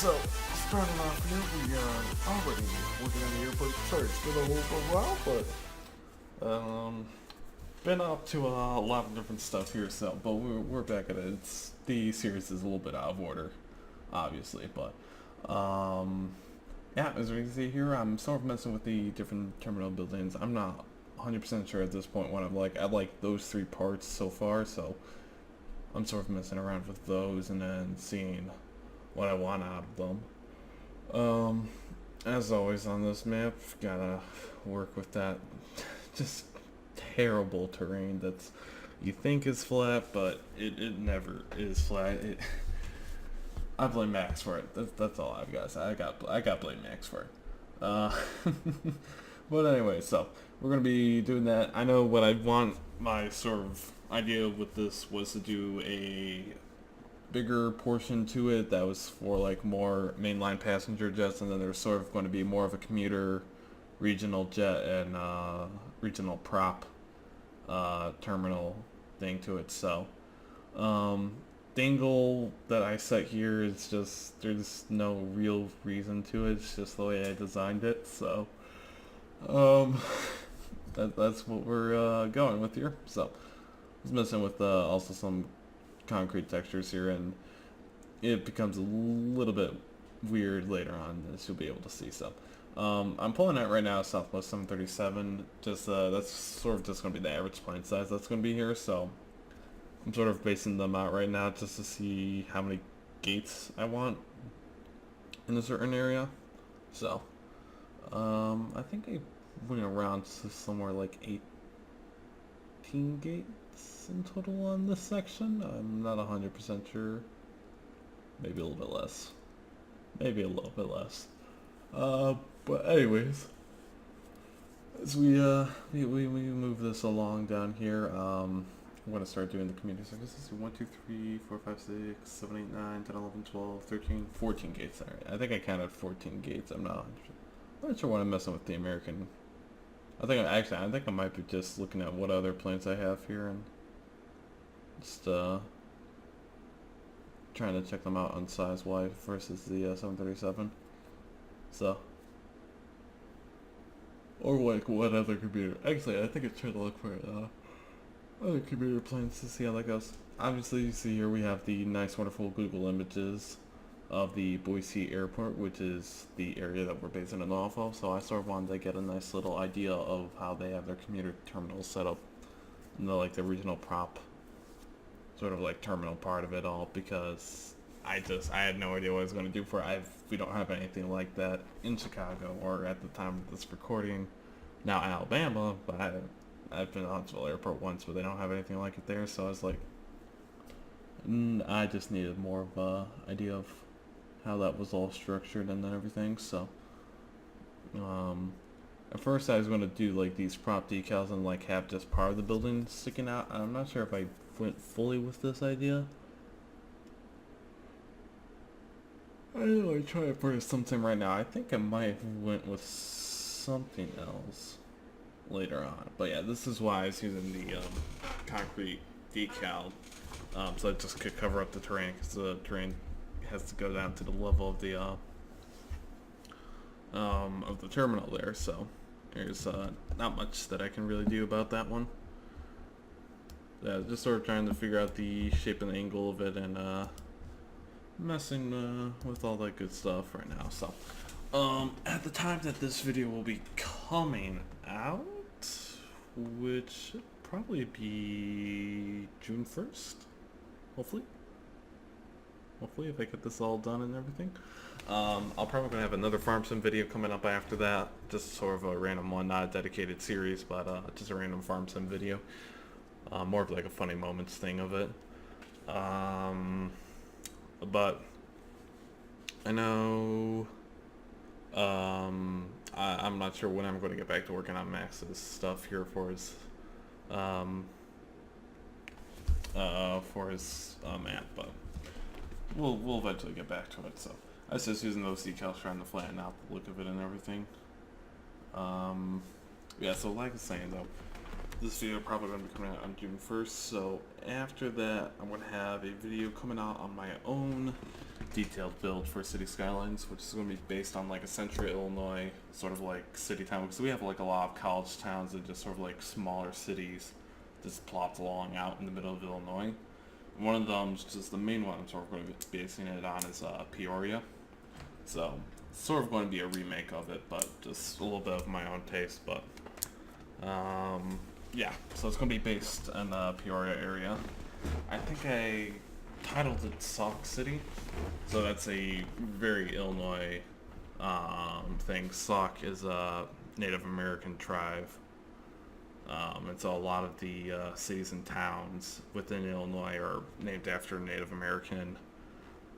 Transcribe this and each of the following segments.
So, starting off here, we are already working on the airport. Sorry, it's been a little while, but been up to a lot of different stuff here. So, but we're back at it. The series is a little bit out of order, obviously, but yeah, as we can see here, I'm sort of messing with the different terminal buildings. I'm not 100% sure at this point what I like those three parts so far, so I'm sort of messing around with those and then seeing what I want out of them. As always on this map, gotta work with that just terrible terrain that's you think is flat, but it never is flat. I blame Max for it. That's all I've got. I got blame Max for it. But anyway, so we're gonna be doing that. I know what I want. My sort of idea with this was to do a bigger portion to it that was for like more mainline passenger jets, and then there's sort of going to be more of a commuter regional jet and regional prop terminal thing to it. So the angle that I set here is just, there's no real reason to it. It's just the way I designed it. So that's what we're going with here. So I was messing with also some concrete textures here, and it becomes a little bit weird later on, as you'll be able to see. So I'm pulling out right now Southwest 737. Just that's sort of just going to be the average plane size that's going to be here. So I'm sort of basing them out right now just to see how many gates I want in a certain area. So I think I went around to somewhere like 18 gates in total on this section. I'm not 100% sure. Maybe a little bit less. Maybe a little bit less. But anyways, as we move this along down here, I'm going to start doing the community services. 1, 2, 3, 4, 5, 6, 7, 8, 9, 10, 11, 12, 13, 14 gates. All right. I think I counted 14 gates. I'm not sure what I'm messing with the American. I think I might be just looking at what other planes I have here and just trying to check them out on size-wise versus the 737. So, or like what other computer. Actually, I think it's trying to look for other computer planes to see how that goes. Obviously, you see here we have the nice, wonderful Google images of the Boise airport, which is the area that we're basing it off of. So I sort of wanted to get a nice little idea of how they have their commuter terminals set up, and the regional prop sort of like terminal part of it all, because I had no idea what I was going to do for it. We don't have anything like that in Chicago, or at the time of this recording, now Alabama, but I've been to Huntsville Airport once, but they don't have anything like it there. So I was like, I just needed more of a idea of how that was all structured and then everything. So at first I was going to do like these prop decals and like have just part of the building sticking out. I'm not sure if I went fully with this idea. I know I try it for something right now. I think I might have went with something else later on. But yeah, this is why I was using the concrete decal, so it just could cover up the terrain, because the terrain has to go down to the level of the terminal there. So there's not much that I can really do about that one. Yeah, just sort of trying to figure out the shape and the angle of it, and messing with all that good stuff right now. So at the time that this video will be coming out, which should probably be June 1st, hopefully if I get this all done and everything. I'll probably gonna have another farm sim video coming up after that, just sort of a random one, not a dedicated series, but just a random farm sim video, more of like a funny moments thing of it. But I know I'm not sure when I'm going to get back to working on Max's stuff here for his map, but we'll eventually get back to it. So I was just using those decals trying to flatten out the look of it and everything. Yeah, so like I was saying though, this video probably going to be coming out on June 1st, so after that I'm going to have a video coming out on my own detailed build for City Skylines, which is going to be based on like a central Illinois sort of like city town, because we have like a lot of college towns and just sort of like smaller cities just plopped along out in the middle of Illinois. And one of them, just the main one I'm sort of going to be basing it on, is Peoria. So it's sort of going to be a remake of it, but just a little bit of my own taste. But yeah, so it's going to be based in the Peoria area. I think I titled it Sauk City, so that's a very Illinois thing. Sauk is a Native American tribe, and so a lot of the cities and towns within Illinois are named after Native American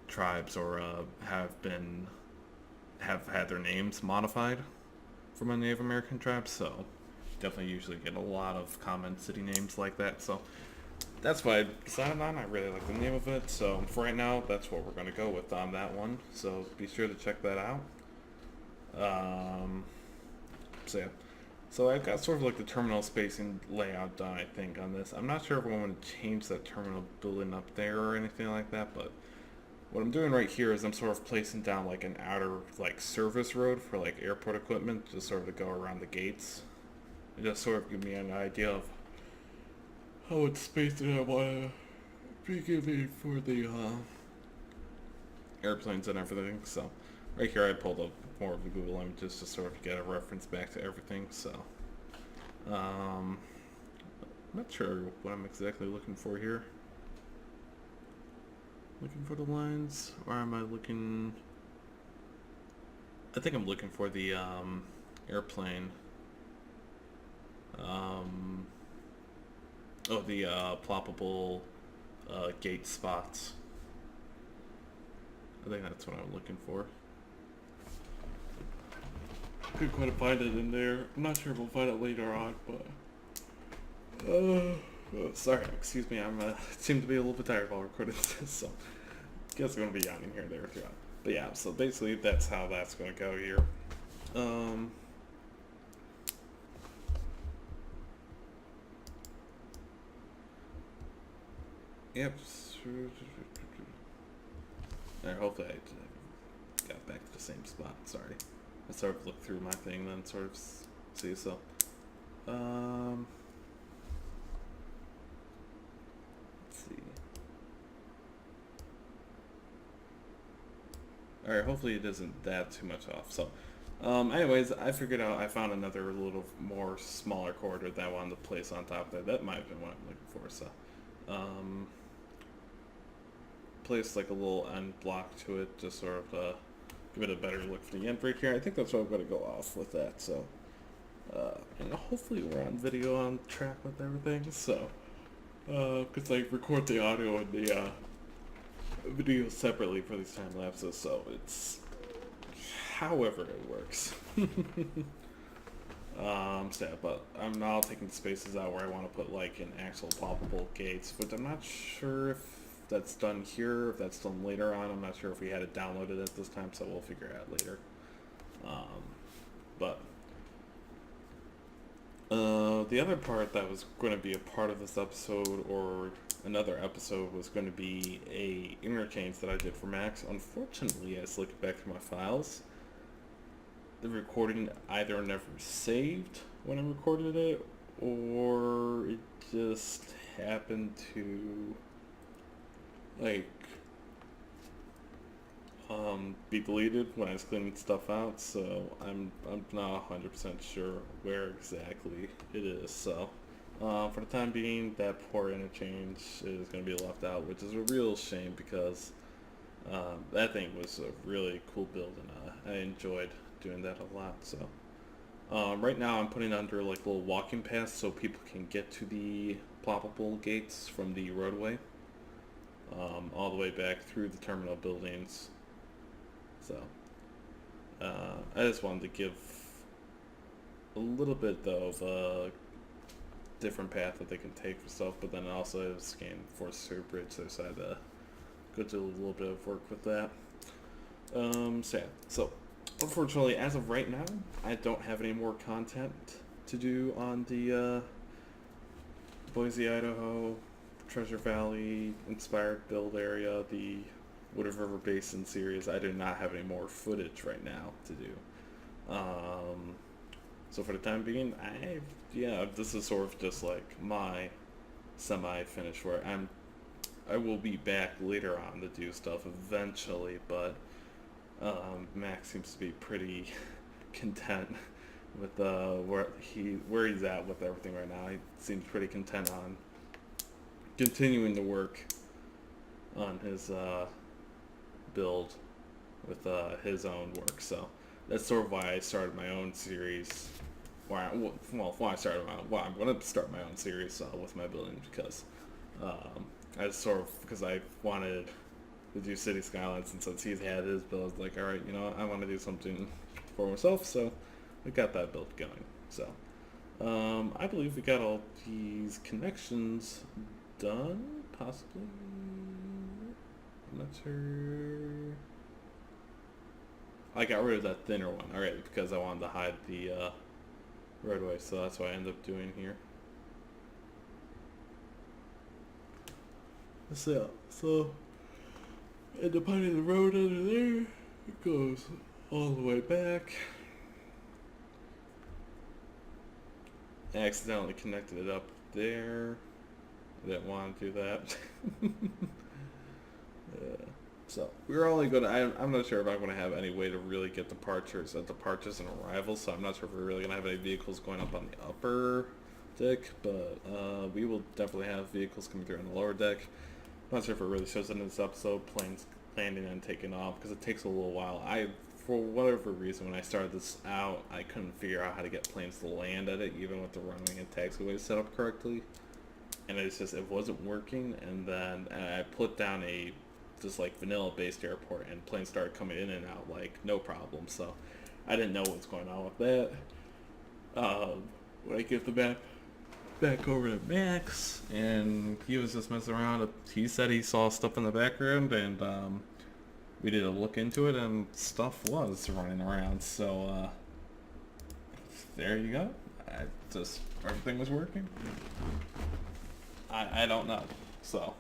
tribes, or have had their names modified from a Native American tribe. So definitely usually get a lot of common city names like that. So that's what I decided on. I really like the name of it, so for right now that's what we're going to go with on that one. So be sure to check that out. So yeah, so I've got sort of like the terminal spacing layout done, I think, on this. I'm not sure if I'm going to change that terminal building up there or anything like that, but what I'm doing right here is I'm sort of placing down like an outer like service road for like airport equipment, just sort of to go around the gates. It just sort of give me an idea of how much space that I want to be giving for the airplanes and everything. So right here I pulled up more of the Google images to sort of get a reference back to everything. So I'm not sure what I'm exactly looking for here. Looking for the lines, or am I looking? I think I'm looking for the airplane. The ploppable gate spots. I think that's what I'm looking for. Couldn't quite find it in there. I'm not sure if we'll find it later on, but oh, sorry, excuse me. I'm seem to be a little bit tired while recording this, so I guess I'm gonna be yawning here and there throughout. But yeah, so basically that's how that's gonna go here. Yep. Alright, hopefully I got back to the same spot. Sorry. I sort of looked through my thing, then sort of see. So, let's see. Alright, hopefully it isn't that too much off. So, anyways, I figured out, I found another little more smaller corridor that I wanted to place on top of that. That might have been what I'm looking for. So, place like a little end block to it, just sort of give it a better look for the end right here. I think that's what I'm going to go off with that. So, and hopefully we're on video on track with everything. So, because I record the audio and the video separately for these time lapses, so it's however it works. So yeah, but I'm now taking the spaces out where I want to put like an actual ploppable gates, which I'm not sure if that's done here, if that's done later on. I'm not sure if we had it downloaded at this time, so we'll figure it out later. But the other part that was going to be a part of this episode, or another episode, was going to be a interchange that I did for Max. Unfortunately, as looking back through my files, the recording either never saved when I recorded it, or it just happened to like be deleted when I was cleaning stuff out. So I'm not 100% sure where exactly it is. So for the time being, that poor interchange is going to be left out, which is a real shame, because that thing was a really cool build, and I enjoyed doing that a lot. So right now I'm putting under like little walking paths so people can get to the ploppable gates from the roadway, all the way back through the terminal buildings. So I just wanted to give a little bit though of a different path that they can take for stuff, but then also it was scanning for Surrey Bridge, so I decided to go do a little bit of work with that. So yeah, so unfortunately, as of right now, I don't have any more content to do on the Boise, Idaho, Treasure Valley inspired build area, the WRB Basin series. I do not have any more footage right now to do. So for the time being, this is sort of just like my semi-finished work. I will be back later on to do stuff eventually, but Max seems to be pretty content with where he's at with everything right now. He seems pretty content on continuing to work on his build with his own work. So that's sort of why I started my own series. I'm going to start my own series with my building, because because I wanted to do City Skylines, and since he's had his build, I was like, all right, I want to do something for myself, so we got that build going. So I believe we got all these connections done, possibly. I'm not sure. I got rid of that thinner one, alright, because I wanted to hide the roadway, so that's what I ended up doing here. So and depending the road under there, it goes all the way back. I accidentally connected it up there. I didn't want to do that. So we're only going to, I'm not sure if I'm going to have any way to really get departures and arrivals, so I'm not sure if we're really going to have any vehicles going up on the upper deck, but we will definitely have vehicles coming through on the lower deck. I'm not sure if it really shows in this episode, planes landing and taking off, because it takes a little while. For whatever reason, when I started this out, I couldn't figure out how to get planes to land at it, even with the runway and taxiway set up correctly. And it wasn't working, and then I put down just like vanilla based airport, and planes started coming in and out like no problem. So I didn't know what's going on with that. When I get the map back over to Max, and he was just messing around. He said he saw stuff in the background, and we did a look into it, and stuff was running around. So there you go. Everything was working. I don't know. So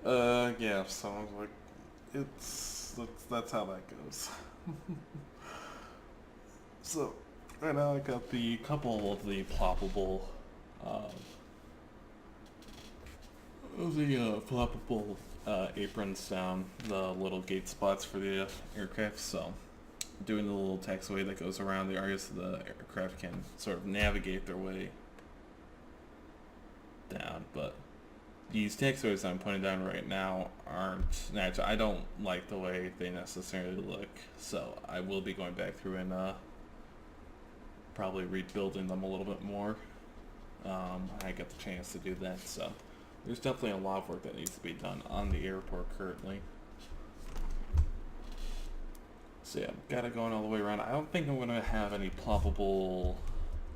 yeah. So I was like, that's how that goes. So right now I got the couple of the ploppable aprons down, the little gate spots for the aircraft. So doing the little taxiway that goes around the areas so the aircraft can sort of navigate their way down. But these taxiways I'm putting down right now aren't natural. I don't like the way they necessarily look, so I will be going back through and probably rebuilding them a little bit more. I get the chance to do that, so there's definitely a lot of work that needs to be done on the airport currently. So yeah, got it going all the way around. I don't think I'm going to have any ploppable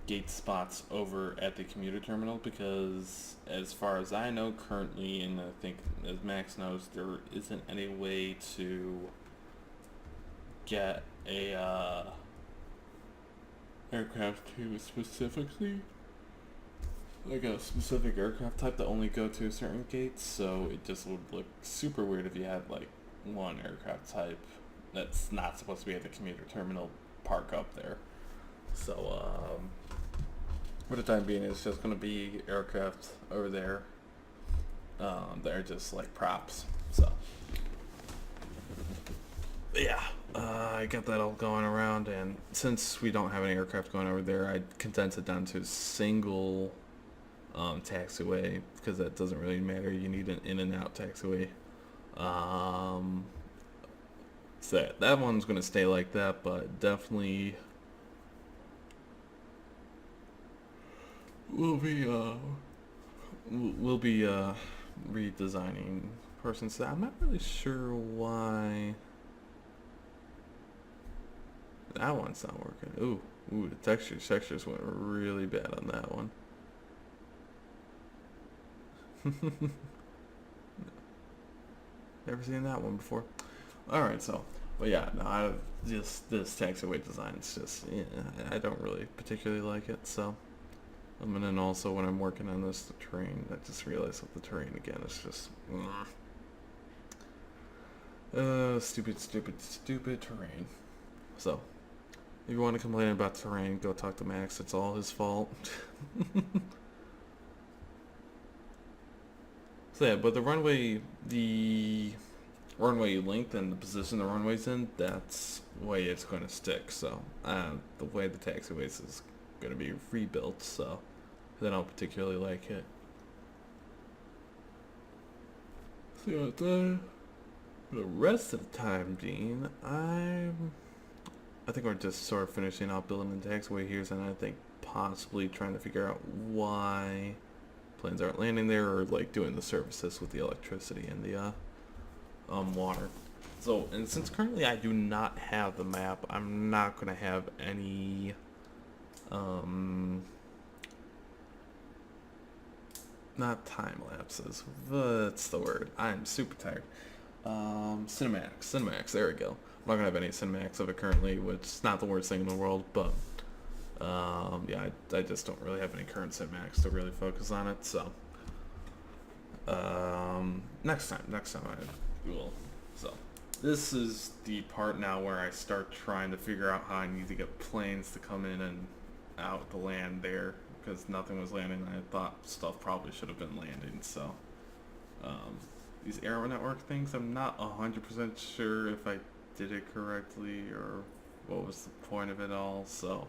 gate spots over at the commuter terminal, because as far as I know currently, and I think as Max knows, there isn't any way to get a aircraft to specifically, like a specific aircraft type, to only go to certain gates. So it just would look super weird if you had like one aircraft type that's not supposed to be at the commuter terminal park up there. So for the time being, it's just going to be aircraft over there. They're just like props. So yeah, I got that all going around, and since we don't have any aircraft going over there, I condensed it down to a single taxiway, because that doesn't really matter. You need an in and out taxiway. So that one's going to stay like that, but definitely we'll be redesigning persons. I'm not really sure why that one's not working. Ooh, the textures went really bad on that one. Never seen that one before. Alright, so, but yeah, no, this taxiway design is just, yeah, I don't really particularly like it, so And then also when I'm working on this, the terrain, I just realized with the terrain again, it's just, stupid terrain. So, if you want to complain about terrain, go talk to Max. It's all his fault. So yeah, but the runway length and the position the runway's in, that's the way it's going to stick. So, the way the taxiways is going to be rebuilt, so I don't particularly like it. So yeah, the rest of the time being, I think we're just sort of finishing out building the taxiway here, and I think possibly trying to figure out why planes aren't landing there, or like doing the services with the electricity and the water. So, and since currently I do not have the map, I'm not going to have any not time lapses, what's the word? I'm super tired. Cinematics, there we go. I'm not gonna have any cinematics of it currently, which is not the worst thing in the world, but yeah, I just don't really have any current cinematics to really focus on it, so next time I will. So this is the part now where I start trying to figure out how I need to get planes to come in and out to land there, because nothing was landing, and I thought stuff probably should have been landing. So these aero network things, I'm not 100% sure if I did it correctly or what was the point of it all. So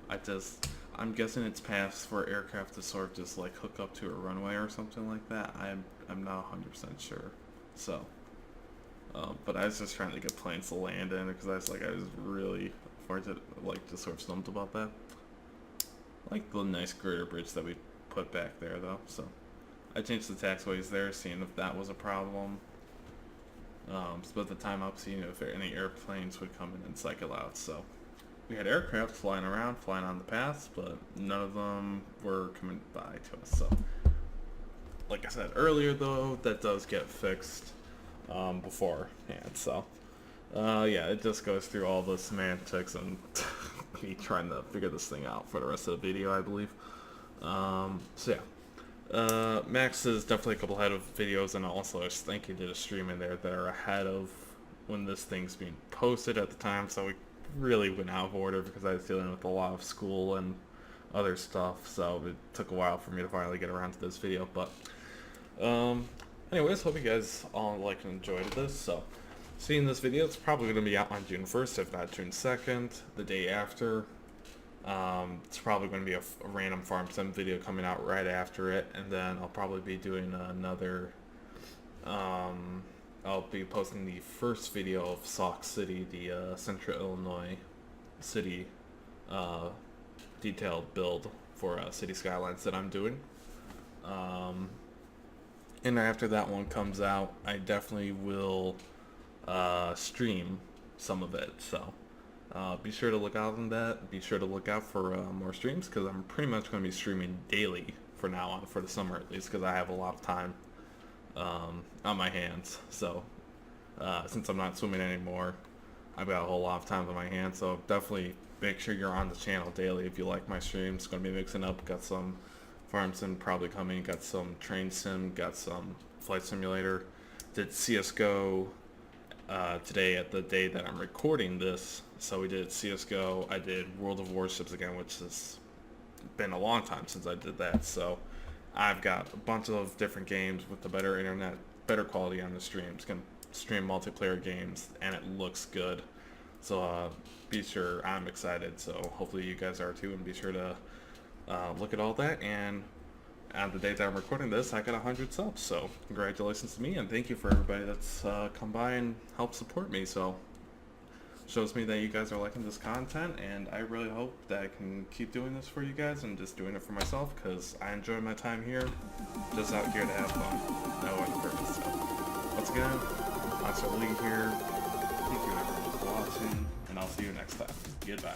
I'm guessing it's passed for aircraft to sort of just like hook up to a runway or something like that. I'm not 100% sure. So but I was just trying to get planes to land in, because I was really just sort of stumped about that. I like the nice girder bridge that we put back there though, so I changed the taxiways there, seeing if that was a problem. Split the time up, seeing if any airplanes would come in and cycle out. So we had aircraft flying around, flying on the paths, but none of them were coming by to us. So like I said earlier though, that does get fixed beforehand. So yeah, it just goes through all the semantics and me trying to figure this thing out for the rest of the video, I believe. So yeah, Max is definitely a couple ahead of videos, and also I think he did a stream in there that are ahead of when this thing's being posted at the time, so we really went out of order because I was dealing with a lot of school and other stuff, so it took a while for me to finally get around to this video. But anyways, hope you guys all liked and enjoyed this. So seeing this video, it's probably going to be out on June 1st, if not June 2nd, the day after. It's probably going to be a random farm sim video coming out right after it, and then I'll probably be doing another, I'll be posting the first video of Sauk City, the Central Illinois city detailed build for City Skylines that I'm doing. And after that one comes out, I definitely will stream some of it, so be sure to look out on that. Be sure to look out for more streams, because I'm pretty much going to be streaming daily for now on, for the summer at least, because I have a lot of time on my hands. So since I'm not swimming anymore, I've got a whole lot of time on my hands, so definitely make sure you're on the channel daily if you like my streams. Going to be mixing up, got some farm sim probably coming, got some train sim, got some flight simulator, did CSGO today at the day that I'm recording this. So we did CSGO, I did World of Warships again, which has been a long time since I did that. So I've got a bunch of different games with the better internet, better quality on the streams. Can stream multiplayer games, and it looks good. So be sure, I'm excited. So hopefully you guys are too, and be sure to look at all that. And on the day that I'm recording this, I got 100 subs, so congratulations to me, and thank you for everybody that's come by and helped support me. So shows me that you guys are liking this content, and I really hope that I can keep doing this for you guys and just doing it for myself, because I enjoy my time here, just out here to have fun, no other purpose. So once again, Monster League here. Thank you everyone for watching, and I'll see you next time. Goodbye.